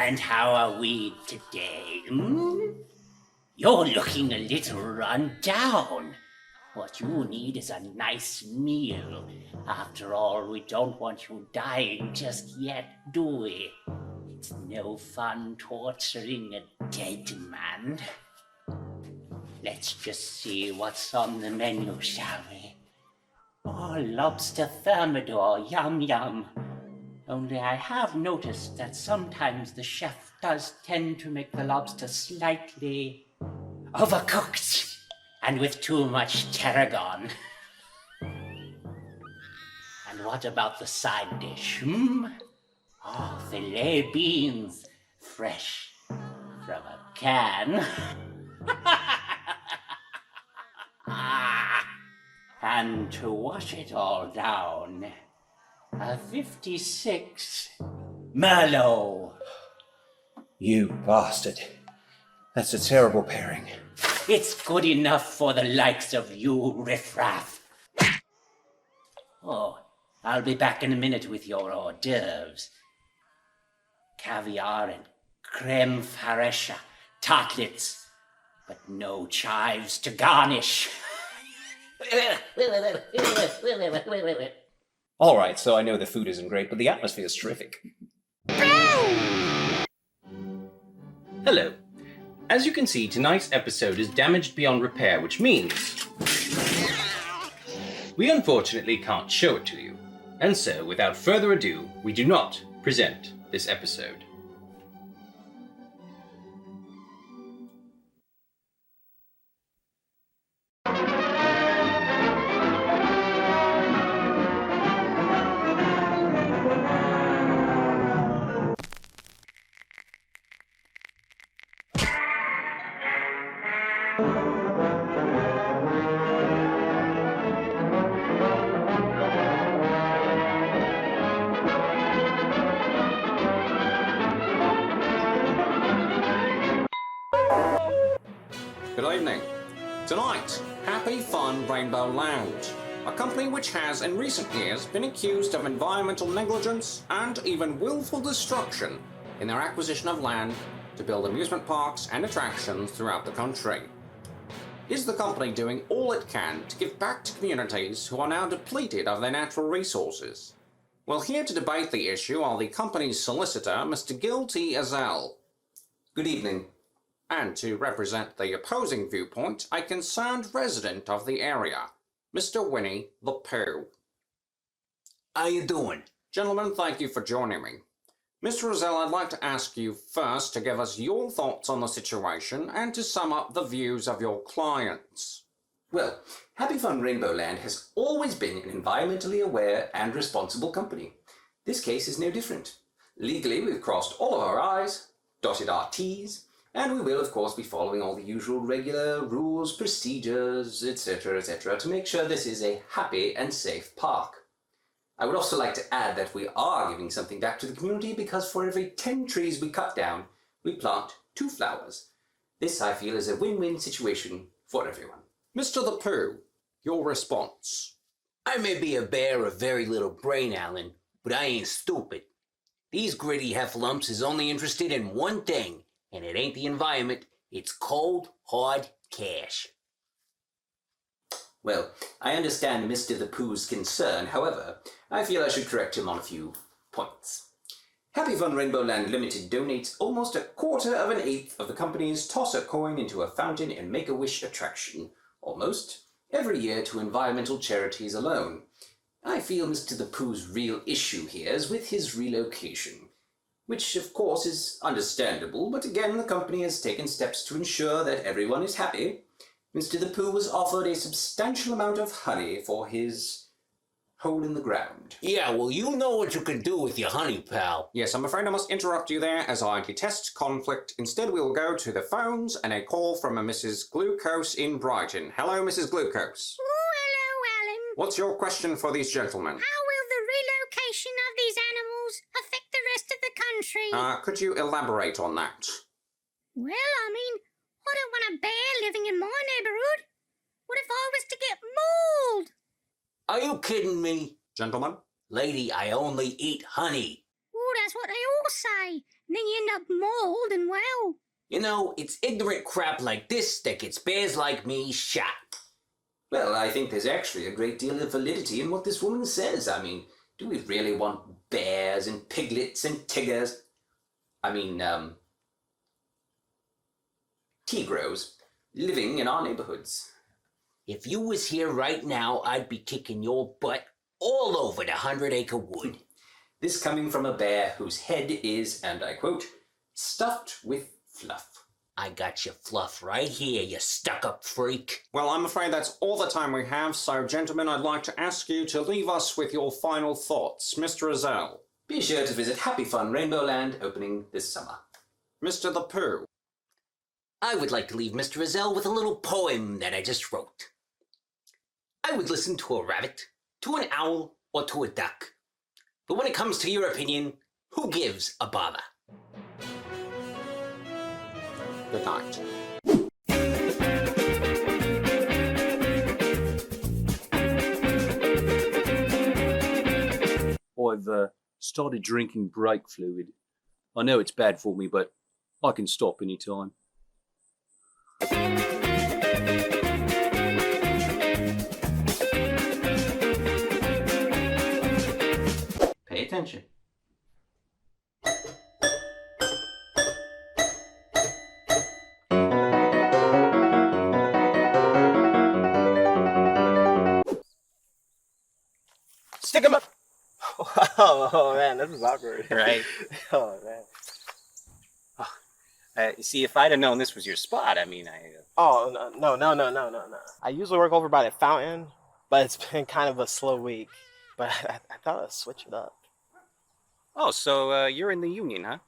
And how are we today? You're looking a little run down. What you need is a nice meal. After all, we don't want you dying just yet, do we? It's no fun torturing a dead man. Let's just see what's on the menu, shall we? Oh, lobster thermidor, yum yum. Only I have noticed that sometimes the chef does tend to make the lobster slightly overcooked and with too much tarragon. And what about the side dish? Oh, filet beans, fresh from a can. And to wash it all down, a 56 Merlot. You bastard. That's a terrible pairing. It's good enough for the likes of you, riffraff. Oh, I'll be back in a minute with your hors d'oeuvres. Caviar and creme fraiche, tartlets, but no chives to garnish. All right, so I know the food isn't great, but the atmosphere is terrific. Hello. As you can see, tonight's episode is damaged beyond repair, which means we unfortunately can't show it to you. And so, without further ado, we do not present this episode. Good evening. Tonight, Happy Fun Rainbow Lounge, a company which has in recent years been accused of environmental negligence and even willful destruction in their acquisition of land to build amusement parks and attractions throughout the country. Is the company doing all it can to give back to communities who are now depleted of their natural resources? Well, here to debate the issue are the company's solicitor, Mr. 𝐀𝐍𝐃𝐘. Good evening. And to represent the opposing viewpoint, a concerned resident of the area, Mr. Winnie the Pooh. How you doing? Gentlemen, thank you for joining me. Mr. Roselle, I'd like to ask you first to give us your thoughts on the situation and to sum up the views of your clients. Well, Happy Fun Rainbow Land has always been an environmentally aware and responsible company. This case is no different. Legally, we've crossed all of our I's, dotted our T's, and we will, of course, be following all the usual regular rules, procedures, etc., to make sure this is a happy and safe park. I would also like to add that we are giving something back to the community because for every 10 trees we cut down, we plant 2 flowers. This, I feel, is a win-win situation for everyone. Mr. the Pooh, your response. I may be a bear of very little brain, Alan, but I ain't stupid. These gritty heffalumps is only interested in one thing, and it ain't the environment, it's cold, hard cash. Well, I understand Mr. the Pooh's concern. However, I feel I should correct him on a few points. Happy Fun Rainbow Land Limited donates almost 1/4 of the company's Toss a Coin into a fountain and Make-A-Wish attraction, almost, every year to environmental charities alone. I feel Mr. the Pooh's real issue here is with his relocation, which of course is understandable, but again the company has taken steps to ensure that everyone is happy. Mr. the Pooh was offered a substantial amount of honey for his hole in the ground. Yeah, well, you know what you can do with your honey, pal. Yes, I'm afraid I must interrupt you there as I detest conflict. Instead, we will go to the phones and a call from a Mrs. Glucose in Brighton. Hello, Mrs. Glucose. Oh, hello, Alan. What's your question for these gentlemen? How will the relocation of these animals affect the rest of the country? Could you elaborate on that? Well, I mean, I don't want a bear living in my neighborhood. What if I was to get mauled? Are you kidding me? Gentlemen? Lady, I only eat honey. Oh, that's what they all say. then you end up mauled and well. You know, it's ignorant crap like this that gets bears like me shot. Well, I think there's actually a great deal of validity in what this woman says. I mean, do we really want bears and piglets and tigers? I mean, tigros living in our neighborhoods. If you was here right now, I'd be kicking your butt all over the 100-acre wood. This coming from a bear whose head is, and I quote, stuffed with fluff. I got your fluff right here, you stuck-up freak. Well, I'm afraid that's all the time we have, so gentlemen, I'd like to ask you to leave us with your final thoughts. Mr. Azell. Be sure to visit Happy Fun Rainbow Land opening this summer. Mr. the Pooh. I would like to leave Mr. Azell with a little poem that I just wrote. I would listen to a rabbit, to an owl, or to a duck. But when it comes to your opinion, who gives a bother? Good night. I've started drinking brake fluid. I know it's bad for me, but I can stop any time. Pay attention. Stick him up. Oh man, this is awkward. Right. Oh man. You see, if I'd have known this was your spot, I mean, Oh no. I usually work over by the fountain, but it's been kind of a slow week. But I thought I'd switch it up. Oh, so you're in the union, huh?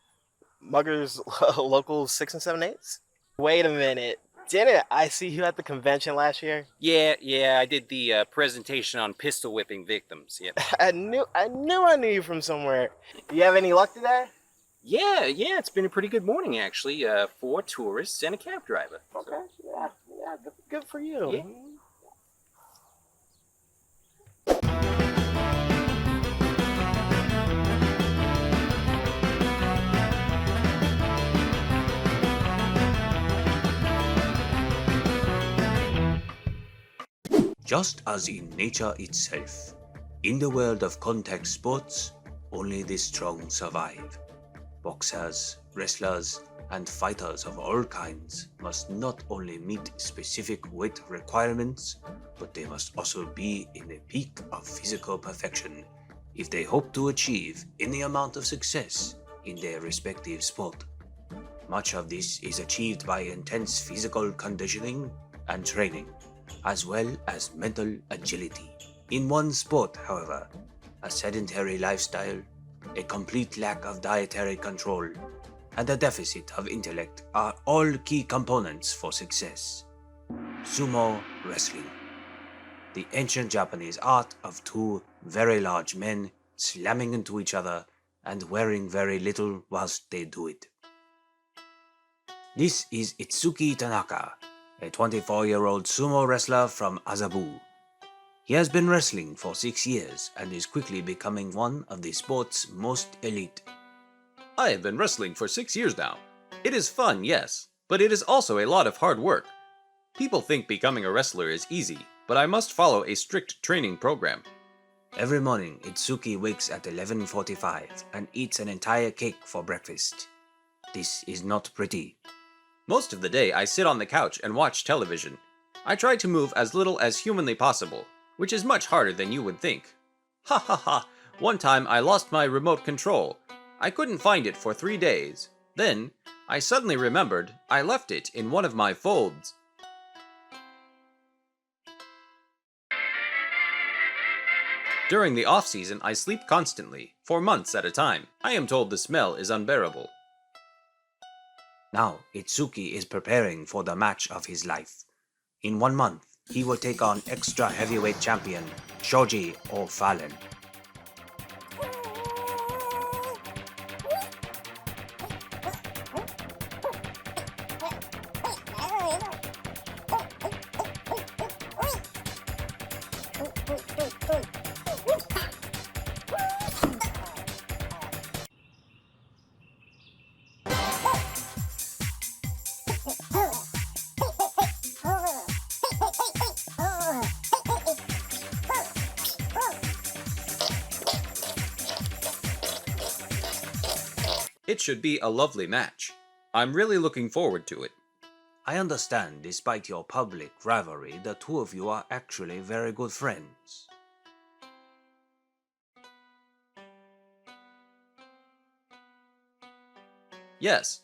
Muggers local 6 and 7/8. Wait a minute. Didn't I see you at the convention last year? Yeah, I did the presentation on pistol whipping victims. Yep. I knew you from somewhere. You have any luck today? Yeah, it's been a pretty good morning, actually. 4 tourists and a cab driver. Okay, yeah, good for you. Yeah. Just as in nature itself, in the world of contact sports, only the strong survive. Boxers, wrestlers, and fighters of all kinds must not only meet specific weight requirements, but they must also be in the peak of physical perfection if they hope to achieve any amount of success in their respective sport. Much of this is achieved by intense physical conditioning and training, as well as mental agility. In one sport, however, a sedentary lifestyle, a complete lack of dietary control, and a deficit of intellect are all key components for success. Sumo wrestling. The ancient Japanese art of 2 very large men slamming into each other and wearing very little whilst they do it. This is Itsuki Tanaka, a 24-year-old sumo wrestler from Azabu. He has been wrestling for 6 years and is quickly becoming one of the sport's most elite. I have been wrestling for 6 years now. It is fun, yes, but it is also a lot of hard work. People think becoming a wrestler is easy, but I must follow a strict training program. Every morning, Itsuki wakes at 11:45 and eats an entire cake for breakfast. This is not pretty. Most of the day, I sit on the couch and watch television. I try to move as little as humanly possible, which is much harder than you would think. Ha ha ha! One time I lost my remote control. I couldn't find it for 3 days. Then, I suddenly remembered I left it in one of my folds. During the off-season, I sleep constantly, for months at a time. I am told the smell is unbearable. Now, Itsuki is preparing for the match of his life. In 1 month, he will take on extra heavyweight champion Shoji O'Fallon. It should be a lovely match. I'm really looking forward to it. I understand, despite your public rivalry, the two of you are actually very good friends. Yes.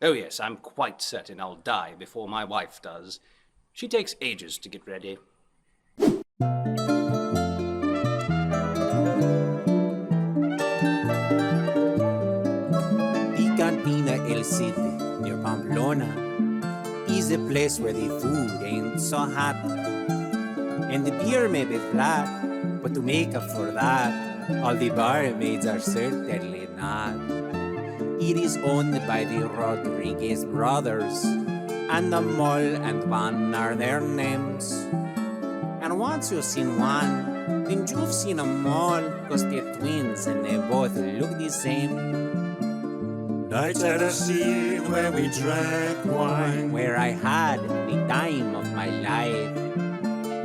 Oh yes, I'm quite certain I'll die before my wife does. She takes ages to get ready. The Cantina El Cid near Pamplona is a place where the food ain't so hot, and the beer may be flat, but to make up for that, all the barmaids are certainly not. It is owned by the Rodriguez brothers, and the Mol and Juan are their names. And once you've seen one, then you've seen them all, 'cause they're twins and they both look the same. Nights at the sea where we drank wine, where I had the time of my life.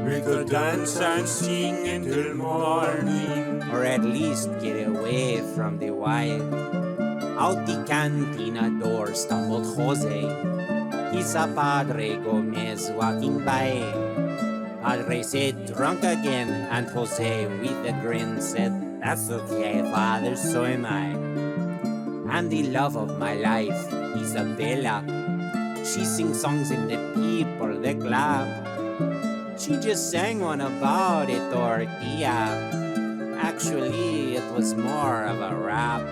We could dance and sing until morning, or at least get away from the wife. Out the cantina door stumbled Jose. He saw Padre Gomez walking by. Padre said, "Drunk again," and Jose with a grin said, "That's okay, Father, so am I." And the love of my life, Isabella, she sings songs and the people, they clap. She just sang one about a tortilla. Actually, it was more of a rap.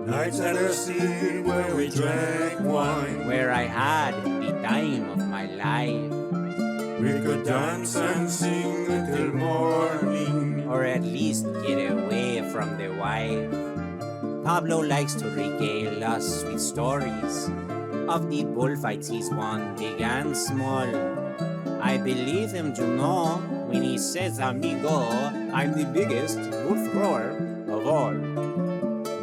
Nights at the sea where we drank wine, where I had the time of my life. We could dance and sing until morning, or at least get away from the wife. Pablo likes to regale us with stories of the bullfights he's won, big and small. I believe him to know when he says, "Amigo, I'm the biggest bull thrower of all."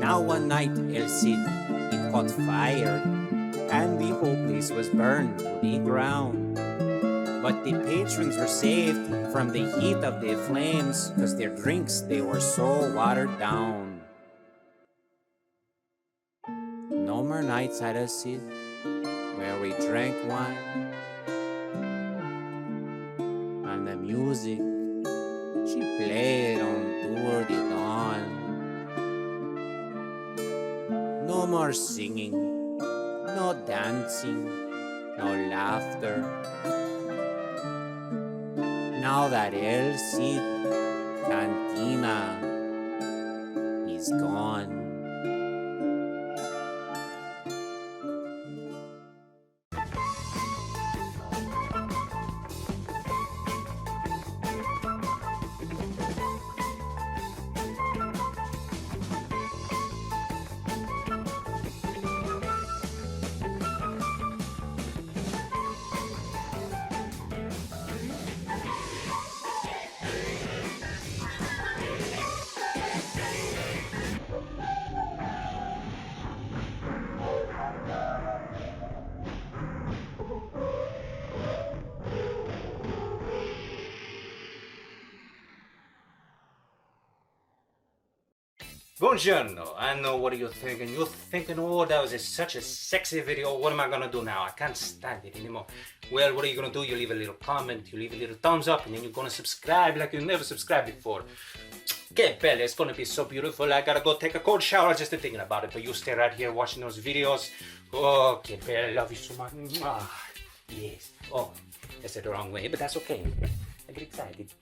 Now one night, El Cid, it caught fire, and the whole place was burned to the ground. But the patrons were saved from the heat of the flames, 'cause their drinks, they were so watered down. No more nights at El Cid, where we drank wine, and the music, she played on Tour de Dawn. No more singing, no dancing, no laughter. Now that El Cid Cantina is gone. Buongiorno. I know what you're thinking. You're thinking, oh, that was such a sexy video. What am I gonna do now? I can't stand it anymore. Well, what are you gonna do? You leave a little comment, you leave a little thumbs up, and then you're gonna subscribe like you never subscribed before. Che bella, it's gonna be so beautiful. I gotta go take a cold shower just thinking about it. But you stay right here watching those videos. Oh, che bella, I love you so much. Yes. Oh, I said the wrong way, but that's okay. I get excited.